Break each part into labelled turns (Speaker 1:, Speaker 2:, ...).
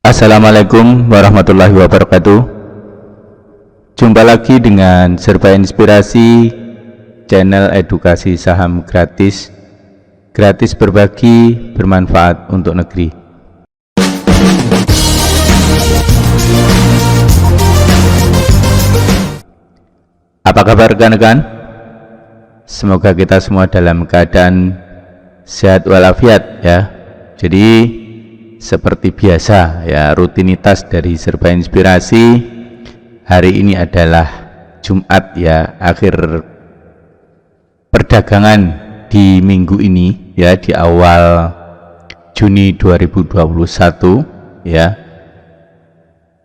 Speaker 1: Assalamualaikum warahmatullahi wabarakatuh. Jumpa lagi dengan Serba Inspirasi, channel edukasi saham gratis berbagi, bermanfaat untuk negeri. Apa kabar rekan-rekan? Semoga kita semua dalam keadaan sehat walafiat ya. Jadi seperti biasa ya, rutinitas dari Serba Inspirasi. Hari ini adalah Jumat ya, akhir perdagangan di minggu ini ya, di awal Juni 2021 ya.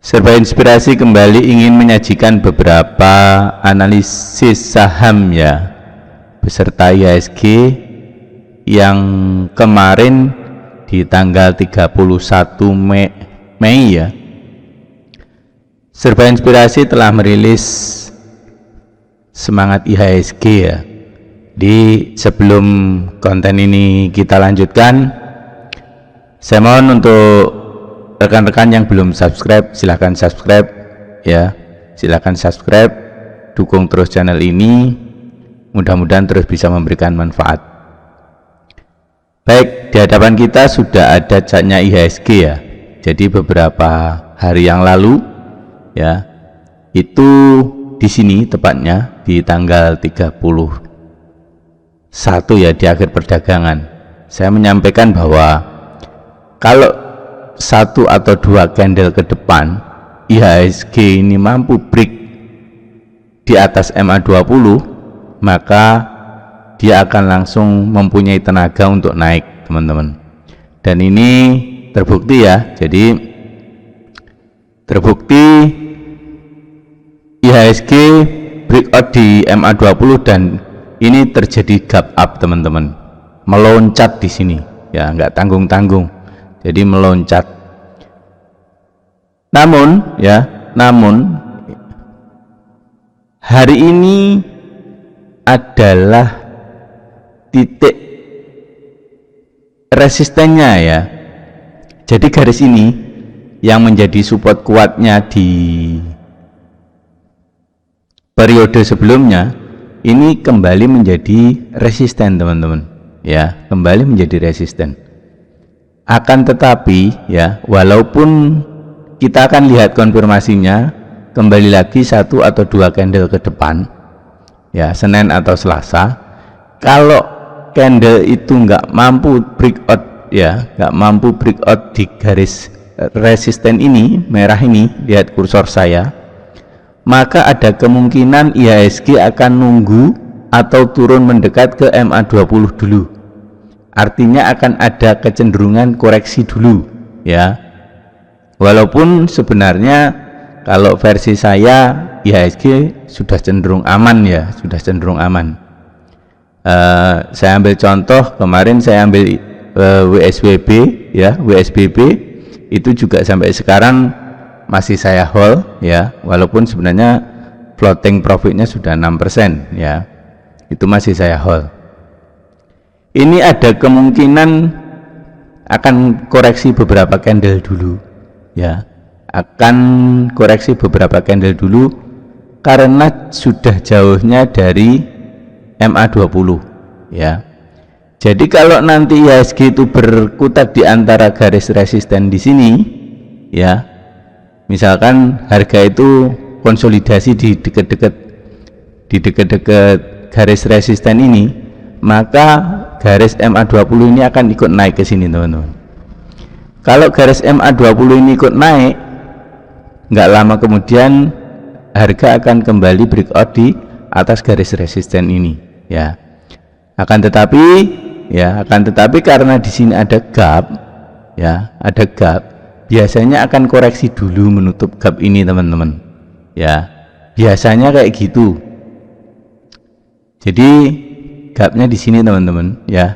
Speaker 1: Serba Inspirasi kembali ingin menyajikan beberapa analisis saham ya, beserta IHSG yang kemarin di tanggal 31 Mei ya. Serba Inspirasi telah merilis semangat IHSG ya. Sebelum konten ini kita lanjutkan, saya mohon untuk rekan-rekan yang belum subscribe, silahkan subscribe ya. Silahkan subscribe, dukung terus channel ini, mudah-mudahan terus bisa memberikan manfaat. Baik, di hadapan kita sudah ada chartnya IHSG ya. Jadi beberapa hari yang lalu ya, itu di sini tepatnya di tanggal 31 ya, di akhir perdagangan, saya menyampaikan bahwa kalau satu atau dua candle ke depan IHSG ini mampu break di atas MA20, maka dia akan langsung mempunyai tenaga untuk naik, teman-teman. Dan ini terbukti ya. Jadi terbukti IHSG breakout di MA20 dan ini terjadi gap up, teman-teman. Meloncat di sini ya, nggak tanggung-tanggung. Jadi meloncat. Namun hari ini adalah titik resistennya ya. Jadi garis ini yang menjadi support kuatnya di periode sebelumnya, ini kembali menjadi resisten, teman-teman ya, kembali menjadi resisten. Akan tetapi ya, walaupun kita akan lihat konfirmasinya kembali lagi satu atau dua candle ke depan ya, Senin atau Selasa, kalau candle itu nggak mampu breakout ya, nggak mampu breakout di garis resisten ini, merah ini, lihat kursor saya, maka ada kemungkinan IHSG akan nunggu atau turun mendekat ke MA20 dulu. Artinya akan ada kecenderungan koreksi dulu ya. Walaupun sebenarnya kalau versi saya IHSG sudah cenderung aman ya, sudah cenderung aman. Saya ambil contoh, kemarin saya ambil WSWB ya, WSBB itu juga sampai sekarang masih saya hold ya, walaupun sebenarnya floating profitnya sudah 6% ya, itu masih saya hold. Ini ada kemungkinan akan koreksi beberapa candle dulu ya, akan koreksi beberapa candle dulu karena sudah jauhnya dari MA20 ya. Jadi kalau nanti IHSG itu berkutat di antara garis resisten di sini ya, misalkan harga itu konsolidasi di dekat-dekat garis resisten ini, maka garis MA20 ini akan ikut naik ke sini, teman-teman. Kalau garis MA20 ini ikut naik, nggak lama kemudian harga akan kembali breakout di atas garis resisten ini ya. Akan tetapi karena di sini ada gap ya, ada gap, biasanya akan koreksi dulu menutup gap ini, teman-teman ya. Biasanya kayak gitu. Jadi gapnya di sini, teman-teman ya.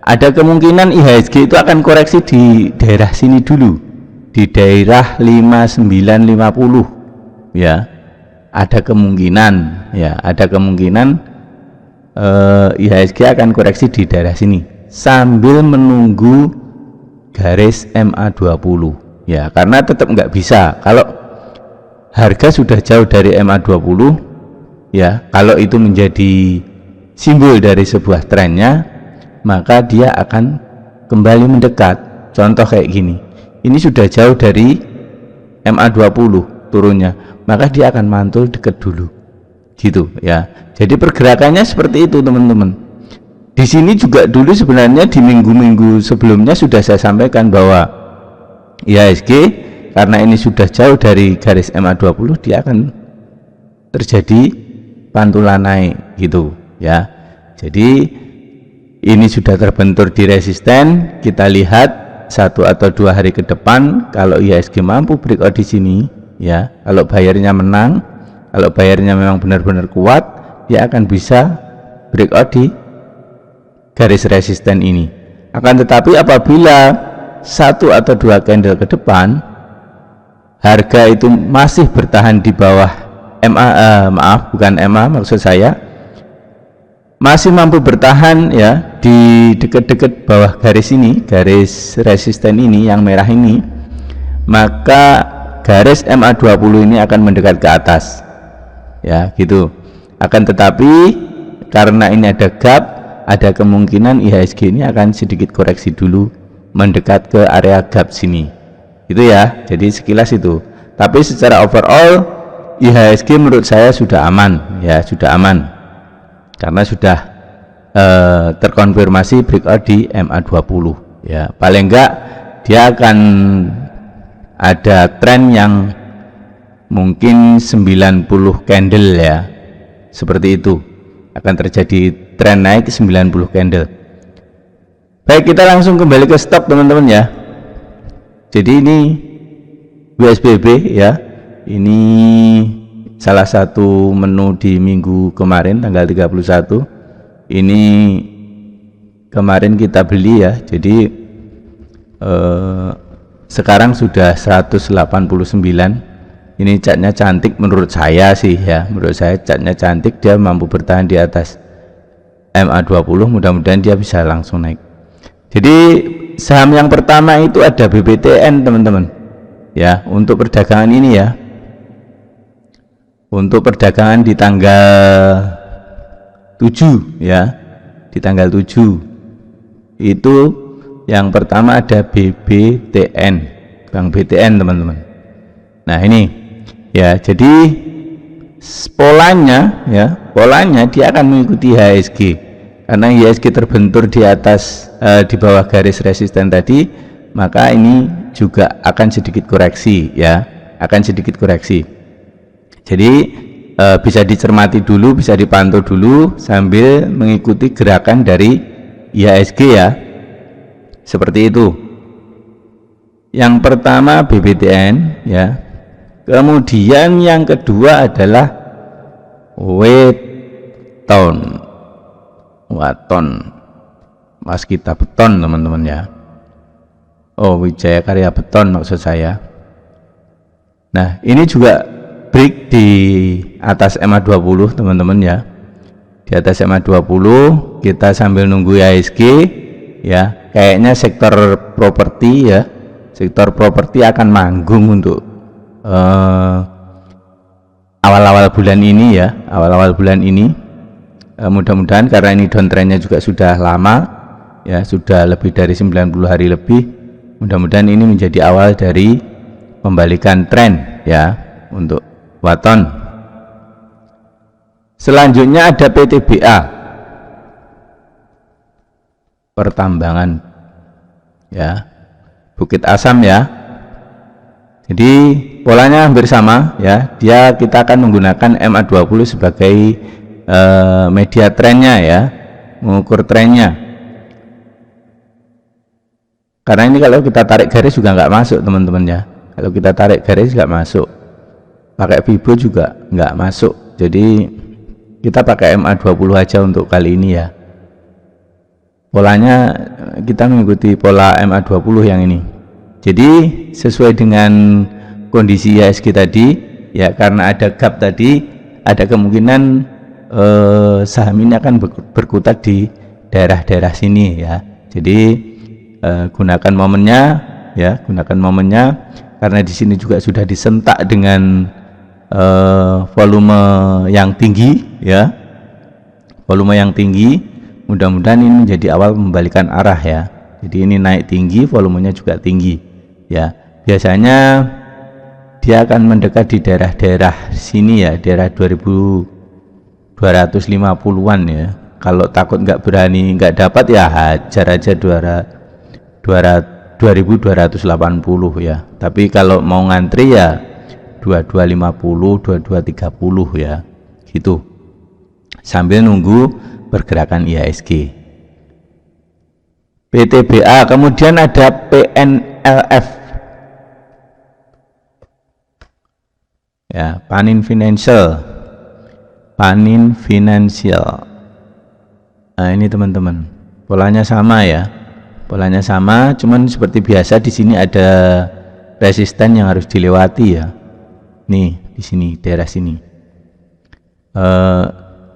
Speaker 1: Ada kemungkinan IHSG itu akan koreksi di daerah sini dulu, di daerah 5950 ya. Ada kemungkinan ya, ada kemungkinan IHSG akan koreksi di daerah sini sambil menunggu garis MA20 ya, karena tetap nggak bisa kalau harga sudah jauh dari MA20 ya, kalau itu menjadi simbol dari sebuah trennya, maka dia akan kembali mendekat. Contoh kayak gini, ini sudah jauh dari MA20 turunnya, maka dia akan mantul dekat dulu gitu ya. Jadi pergerakannya seperti itu teman-teman. Di sini juga dulu sebenarnya di minggu-minggu sebelumnya sudah saya sampaikan bahwa IHSG karena ini sudah jauh dari garis MA20, dia akan terjadi pantulan naik gitu ya. Jadi ini sudah terbentur di resisten. Kita lihat 1 atau 2 hari ke depan kalau IHSG mampu breakout di sini ya, kalau bayarnya menang, kalau bayarnya memang benar-benar kuat, dia akan bisa breakout di garis resisten ini. Akan tetapi apabila 1 atau 2 candle ke depan harga itu masih bertahan di bawah maksud saya masih mampu bertahan ya di dekat-dekat bawah garis ini, garis resisten ini yang merah ini, maka garis MA20 ini akan mendekat ke atas ya gitu. Akan tetapi karena ini ada gap, ada kemungkinan IHSG ini akan sedikit koreksi dulu mendekat ke area gap sini itu ya. Jadi sekilas itu, tapi secara overall IHSG menurut saya sudah aman ya, sudah aman karena sudah terkonfirmasi breakout di MA20 ya. Paling enggak dia akan ada tren yang mungkin 90 candle ya, seperti itu, akan terjadi tren naik 90 candle. Baik, kita langsung kembali ke stok teman-teman ya. Jadi ini WSBB ya, ini salah satu menu di minggu kemarin tanggal 31. Ini kemarin kita beli ya, jadi sekarang sudah 189. Ini catnya cantik menurut saya sih ya, menurut saya catnya cantik, dia mampu bertahan di atas MA20, mudah-mudahan dia bisa langsung naik. Jadi saham yang pertama itu ada BBTN teman-teman ya, untuk perdagangan ini ya, untuk perdagangan di tanggal 7 ya, di tanggal 7 itu yang pertama ada BBTN, Bank BTN teman-teman. Nah ini ya, jadi polanya dia akan mengikuti IHSG karena IHSG terbentur di atas di bawah garis resisten tadi, maka ini juga akan sedikit koreksi ya, akan sedikit koreksi. Jadi bisa dicermati dulu, bisa dipantau dulu sambil mengikuti gerakan dari IHSG ya, seperti itu. Yang pertama BBTN ya, kemudian yang kedua adalah Waton Mas kita beton teman-teman ya, Wijaya Karya Beton maksud saya. Nah ini juga break di atas MA20 teman-teman ya, di atas MA20. Kita sambil nunggu IHSG ya, kayaknya sektor properti ya, sektor properti akan manggung untuk awal-awal bulan ini ya, awal-awal bulan ini. Mudah-mudahan karena ini downtrendnya juga sudah lama ya, sudah lebih dari 90 hari lebih, mudah-mudahan ini menjadi awal dari pembalikan tren ya untuk Waton. Selanjutnya ada PTBA, pertambangan ya, Bukit Asam ya. Jadi polanya hampir sama ya, kita akan menggunakan MA20 sebagai media trennya ya, mengukur trennya. Karena ini kalau kita tarik garis juga nggak masuk teman-teman ya, kalau kita tarik garis nggak masuk, pakai Fibo juga nggak masuk. Jadi kita pakai MA20 aja untuk kali ini ya. Polanya kita mengikuti pola MA20 yang ini. Jadi sesuai dengan kondisi IHSG tadi ya, karena ada gap tadi, ada kemungkinan saham ini akan berkutat di daerah-daerah sini ya. Jadi gunakan momennya ya, gunakan momennya karena di sini juga sudah disentak dengan volume yang tinggi ya, volume yang tinggi. Mudah-mudahan ini menjadi awal membalikan arah ya. Jadi ini naik tinggi, volumenya juga tinggi ya. Biasanya dia akan mendekat di daerah-daerah sini ya, daerah 2250-an ya. Kalau takut nggak berani, nggak dapat ya hajar aja 2280 ya. Tapi kalau mau ngantri ya 2250, 2230 ya, gitu. Sambil nunggu pergerakan IHSG. PTBA, kemudian ada PNLF. Ya, Panin Financial. Panin Financial. Nah, ini teman-teman. Polanya sama ya. Polanya sama, cuman seperti biasa di sini ada resisten yang harus dilewati ya. Nih, di sini, daerah sini.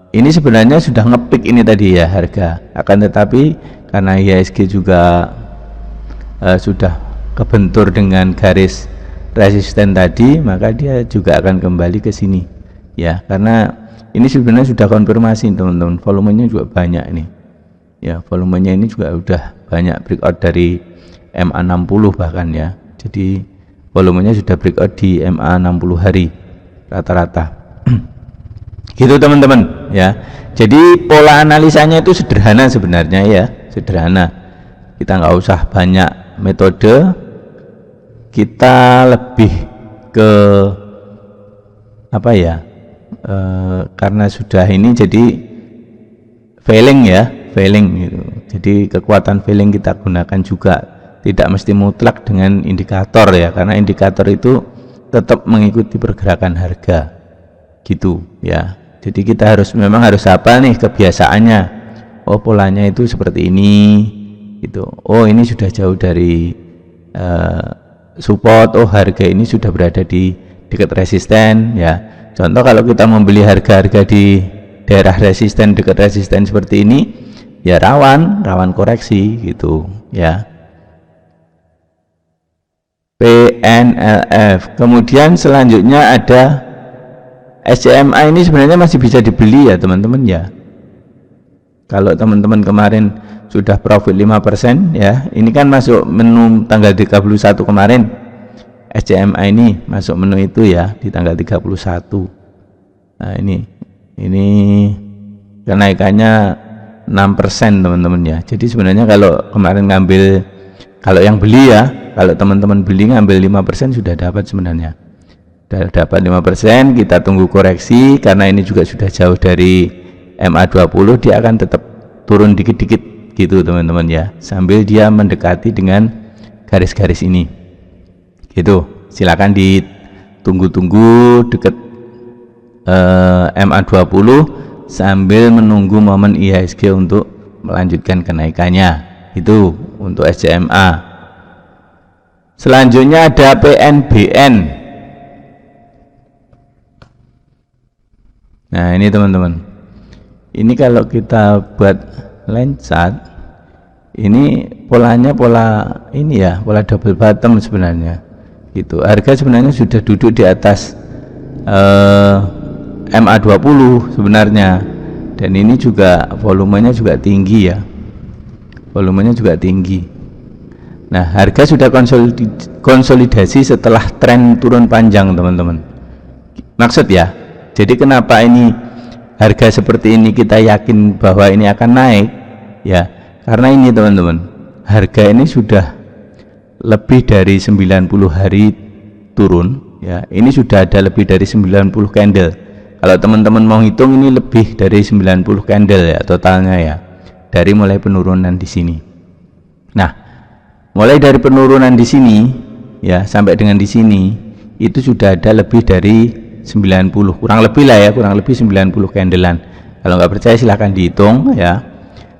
Speaker 1: Ini sebenarnya sudah ngepick ini tadi ya harga. Akan tetapi karena IHSG juga sudah kebentur dengan garis resisten tadi, maka dia juga akan kembali ke sini. Ya, karena ini sebenarnya sudah konfirmasi teman-teman. Volumenya juga banyak ini. Ya, volumenya ini juga udah banyak breakout dari MA60 bahkan ya. Jadi volumenya sudah breakout di MA60 hari rata-rata. Gitu teman-teman ya. Jadi pola analisanya itu sederhana sebenarnya ya, sederhana. Kita nggak usah banyak metode, kita lebih ke apa ya, karena sudah ini jadi failing ya, failing gitu. Jadi kekuatan failing kita gunakan juga, tidak mesti mutlak dengan indikator ya, karena indikator itu tetap mengikuti pergerakan harga gitu ya. Jadi kita memang harus hafal nih kebiasaannya. Oh, polanya itu seperti ini gitu. Oh, ini sudah jauh dari support. Oh, harga ini sudah berada di dekat resisten ya. Contoh kalau kita membeli harga-harga di daerah resisten, dekat resisten seperti ini ya, rawan koreksi gitu ya. PNLF. Kemudian selanjutnya ada SCMA. Ini sebenarnya masih bisa dibeli ya teman-teman ya. Kalau teman-teman kemarin sudah profit 5% ya, ini kan masuk menu tanggal 31 kemarin. SCMA ini masuk menu itu ya di tanggal 31. Nah, ini kenaikannya 6% teman-teman ya. Jadi sebenarnya kalau kemarin ngambil, kalau yang beli ya, kalau teman-teman beli ngambil 5% sudah dapat sebenarnya. Sudah dapat 5%, kita tunggu koreksi karena ini juga sudah jauh dari MA20, dia akan tetap turun dikit-dikit gitu teman-teman ya, sambil dia mendekati dengan garis-garis ini gitu. Silakan ditunggu-tunggu deket MA20 sambil menunggu momen IHSG untuk melanjutkan kenaikannya. Itu untuk SCMA. Selanjutnya ada PNBN. Nah, ini teman-teman, ini kalau kita buat line chart, ini polanya pola ini ya, pola double bottom sebenarnya gitu. Harga sebenarnya sudah duduk di atas MA20 sebenarnya, dan ini juga volumenya juga tinggi ya, volumenya juga tinggi. Nah, harga sudah konsolidasi setelah tren turun panjang teman-teman, maksud ya. Jadi kenapa ini harga seperti ini kita yakin bahwa ini akan naik ya, karena ini teman-teman, harga ini sudah lebih dari 90 hari turun ya. Ini sudah ada lebih dari 90 candle. Kalau teman-teman mau hitung, ini lebih dari 90 candle ya totalnya ya, dari mulai penurunan di sini. Nah, mulai dari penurunan di sini ya sampai dengan di sini itu sudah ada lebih dari 90, kurang lebih lah ya, kurang lebih 90 candlean. Kalau nggak percaya silahkan dihitung ya.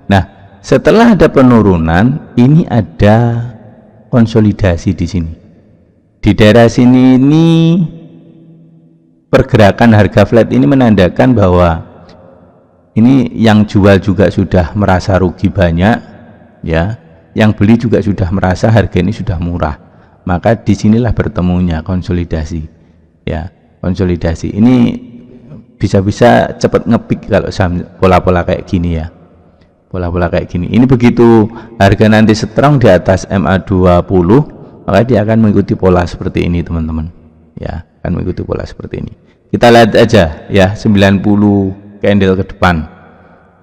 Speaker 1: Nah, setelah ada penurunan, ini ada konsolidasi di sini. Di daerah sini ini pergerakan harga flat ini menandakan bahwa ini yang jual juga sudah merasa rugi banyak ya, yang beli juga sudah merasa harga ini sudah murah. maka disinilah bertemunya konsolidasi, ya. Konsolidasi ini bisa-bisa cepat ngepick kalau saham pola-pola kayak gini, ya. Pola-pola kayak gini. Ini begitu harga nanti strong di atas MA20, maka dia akan mengikuti pola seperti ini, teman-teman. Ya, akan mengikuti pola seperti ini. Kita lihat aja ya 90 candle ke depan.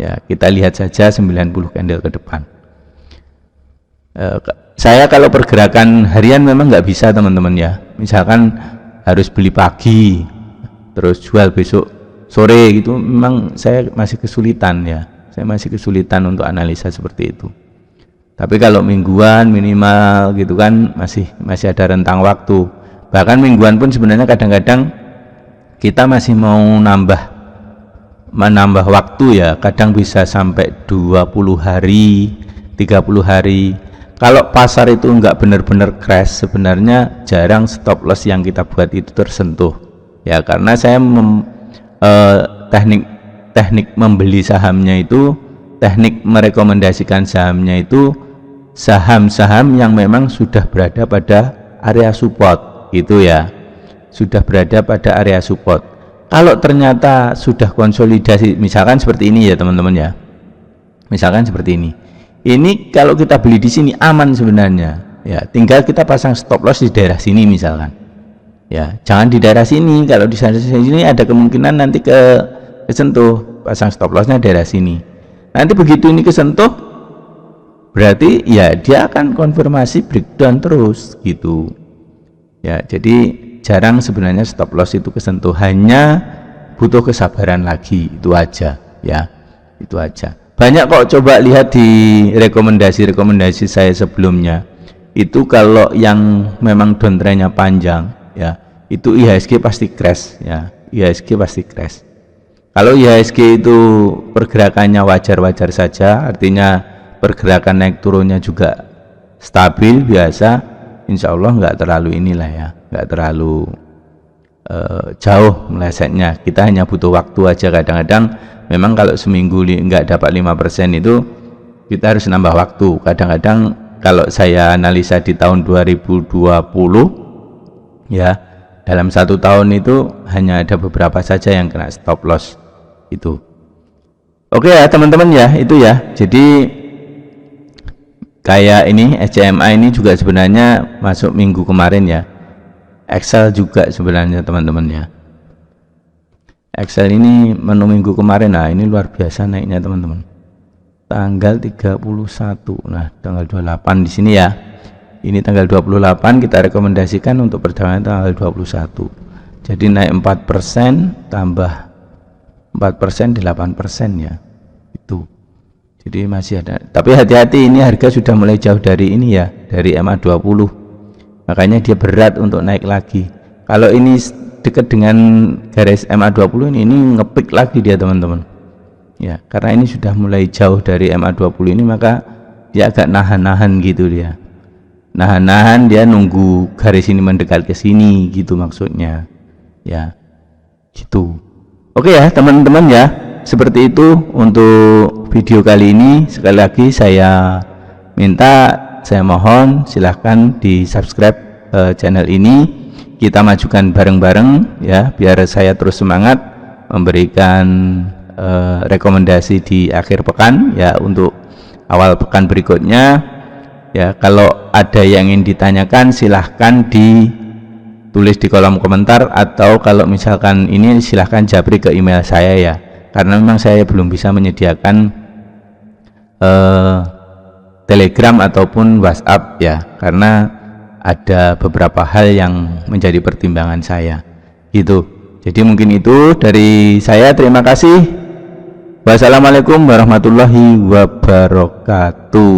Speaker 1: Ya, kita lihat saja 90 candle ke depan. Saya kalau pergerakan harian memang nggak bisa, teman-teman, ya. Misalkan harus beli pagi terus jual besok sore gitu, memang saya masih kesulitan, ya. Saya masih kesulitan untuk analisa seperti itu. Tapi kalau mingguan minimal gitu kan masih ada rentang waktu. Bahkan mingguan pun sebenarnya kadang-kadang kita masih mau menambah waktu, ya. Kadang bisa sampai 20 hari 30 hari. Kalau pasar itu enggak benar-benar crash, sebenarnya jarang stop loss yang kita buat itu tersentuh, ya. Karena saya teknik membeli sahamnya itu, teknik merekomendasikan sahamnya itu saham-saham yang memang sudah berada pada area support gitu, ya. Sudah berada pada area support. Kalau ternyata sudah konsolidasi, misalkan seperti ini, ya teman-teman, ya. Misalkan seperti ini. Ini kalau kita beli di sini aman sebenarnya, ya. Tinggal kita pasang stop loss di daerah sini misalkan. Ya, jangan di daerah sini. Kalau di sini ada kemungkinan nanti kesentuh, pasang stop lossnya daerah sini. Nanti begitu ini kesentuh, berarti ya dia akan konfirmasi breakdown terus gitu. Ya, jadi jarang sebenarnya stop loss itu kesentuh, hanya butuh kesabaran lagi, itu aja, ya. Itu aja. Banyak kok, coba lihat di rekomendasi saya sebelumnya. Itu kalau yang memang downtrendnya panjang, ya, itu IHSG pasti crash, ya. IHSG pasti crash. Kalau IHSG itu pergerakannya wajar-wajar saja, artinya pergerakan naik turunnya juga stabil biasa, insya Allah nggak terlalu inilah, ya, nggak terlalu jauh melesetnya. Kita hanya butuh waktu aja. Kadang-kadang memang kalau seminggu nggak dapat 5% itu kita harus nambah waktu. Kadang-kadang kalau saya analisa di tahun 2020, ya, dalam 1 tahun itu hanya ada beberapa saja yang kena stop loss itu. Oke ya teman-teman, ya, itu ya. Jadi kayak ini SCMA ini juga sebenarnya masuk minggu kemarin, ya. Excel juga sebenarnya, teman-teman, ya. Excel ini menu minggu kemarin. Nah, ini luar biasa naiknya, teman-teman. Tanggal 31. Nah, tanggal 28 di sini, ya. Ini tanggal 28 kita rekomendasikan untuk perdagangan tanggal 21. Jadi naik 4% tambah 4% 8%, ya. Itu. Jadi masih ada. Tapi hati-hati, ini harga sudah mulai jauh dari ini, ya, dari MA20. Makanya dia berat untuk naik lagi. Kalau ini dekat dengan garis MA20 ini ngepick lagi dia, teman-teman, ya, karena ini sudah mulai jauh dari MA20 ini, maka dia agak nahan-nahan gitu, dia nahan-nahan, dia nunggu garis ini mendekat ke sini gitu maksudnya, ya, gitu. Oke ya teman-teman, ya, seperti itu untuk video kali ini. Sekali lagi saya mohon silahkan di subscribe channel ini, kita majukan bareng-bareng, ya, biar saya terus semangat memberikan rekomendasi di akhir pekan, ya, untuk awal pekan berikutnya, ya. Kalau ada yang ingin ditanyakan silahkan ditulis di kolom komentar, atau kalau misalkan ini silahkan japri ke email saya, ya, karena memang saya belum bisa menyediakan Telegram ataupun WhatsApp, ya, karena ada beberapa hal yang menjadi pertimbangan saya gitu. Jadi mungkin itu dari saya. Terima kasih. Wassalamualaikum warahmatullahi wabarakatuh.